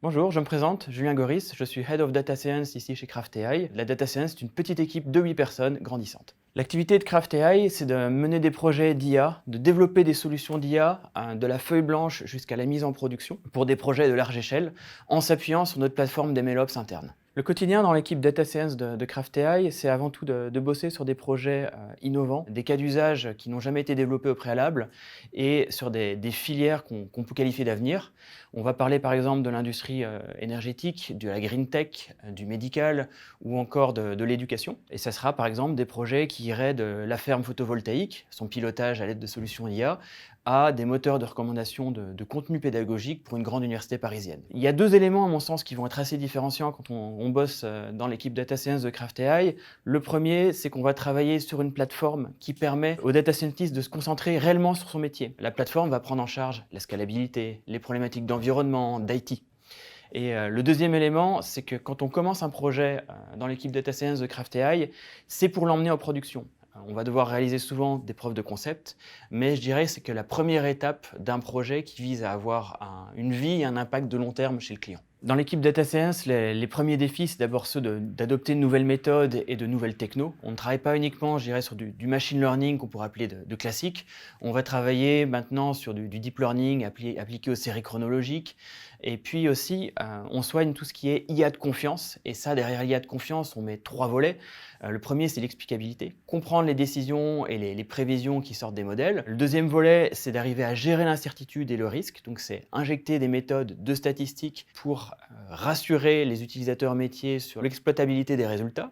Bonjour, je me présente, Julien Goris, je suis Head of Data Science ici chez Craft AI. La Data Science est une petite équipe de 8 personnes grandissante. L'activité de Craft AI, c'est de mener des projets d'IA, de développer des solutions d'IA, de la feuille blanche jusqu'à la mise en production, pour des projets de large échelle, en s'appuyant sur notre plateforme d'MLOps interne. Le quotidien dans l'équipe Data Science de Craft AI, c'est avant tout de bosser sur des projets innovants, des cas d'usage qui n'ont jamais été développés au préalable et sur des filières qu'on peut qualifier d'avenir. On va parler par exemple de l'industrie énergétique, de la green tech, du médical ou encore de l'éducation. Et ça sera par exemple des projets qui iraient de la ferme photovoltaïque, son pilotage à l'aide de solutions IA, à des moteurs de recommandation de contenu pédagogique pour une grande université parisienne. Il y a deux éléments, à mon sens, qui vont être assez différenciants quand on bosse dans l'équipe Data Science de Craft AI. Le premier, c'est qu'on va travailler sur une plateforme qui permet aux data scientists de se concentrer réellement sur son métier. La plateforme va prendre en charge la scalabilité, les problématiques d'environnement, d'IT. Et le deuxième élément, c'est que quand on commence un projet dans l'équipe Data Science de Craft AI, c'est pour l'emmener en production. On va devoir réaliser souvent des preuves de concept, mais je dirais que c'est que la première étape d'un projet qui vise à avoir une vie et un impact de long terme chez le client. Dans l'équipe Data Science, les premiers défis, c'est d'abord ceux d'adopter de nouvelles méthodes et de nouvelles technos. On ne travaille pas uniquement, je dirais, sur du machine learning qu'on pourrait appeler de classique. On va travailler maintenant sur du deep learning appliqué aux séries chronologiques. Et puis aussi, on soigne tout ce qui est IA de confiance. Et ça, derrière l'IA de confiance, on met trois volets. Le premier, c'est l'explicabilité, comprendre les décisions et les prévisions qui sortent des modèles. Le deuxième volet, c'est d'arriver à gérer l'incertitude et le risque. Donc, c'est injecter des méthodes de statistiques pour rassurer les utilisateurs métiers sur l'exploitabilité des résultats.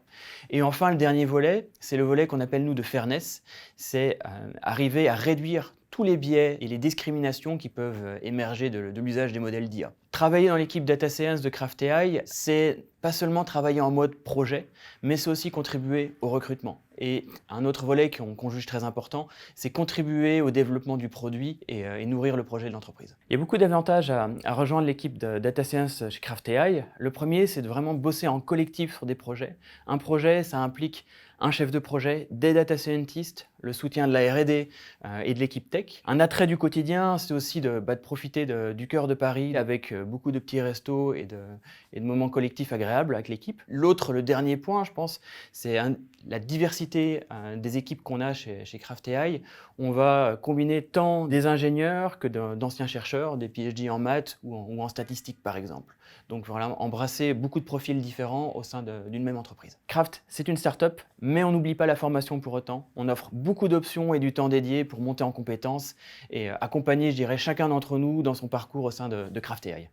Et enfin, le dernier volet, c'est le volet qu'on appelle nous de fairness. C'est arriver à réduire tous les biais et les discriminations qui peuvent émerger de l'usage des modèles d'IA. Travailler dans l'équipe Data Science de Craft AI, c'est pas seulement travailler en mode projet, mais c'est aussi contribuer au recrutement. Et un autre volet qu'on juge très important, c'est contribuer au développement du produit et nourrir le projet de l'entreprise. Il y a beaucoup d'avantages à rejoindre l'équipe de Data Science chez Craft AI. Le premier, c'est de vraiment bosser en collectif sur des projets. Un projet, ça implique un chef de projet, des data scientists, le soutien de la R&D et de l'équipe tech. Un attrait du quotidien, c'est aussi de profiter du cœur de Paris avec beaucoup de petits restos et de moments collectifs agréables avec l'équipe. L'autre, le dernier point, je pense, c'est la diversité des équipes qu'on a chez Craft AI. On va combiner tant des ingénieurs que d'anciens chercheurs, des PhD en maths ou en statistiques par exemple. Donc voilà, embrasser beaucoup de profils différents au sein d'une même entreprise. Craft, c'est une start-up, mais on n'oublie pas la formation pour autant. On offre beaucoup d'options et du temps dédié pour monter en compétences et accompagner, je dirais, chacun d'entre nous dans son parcours au sein de Craft AI.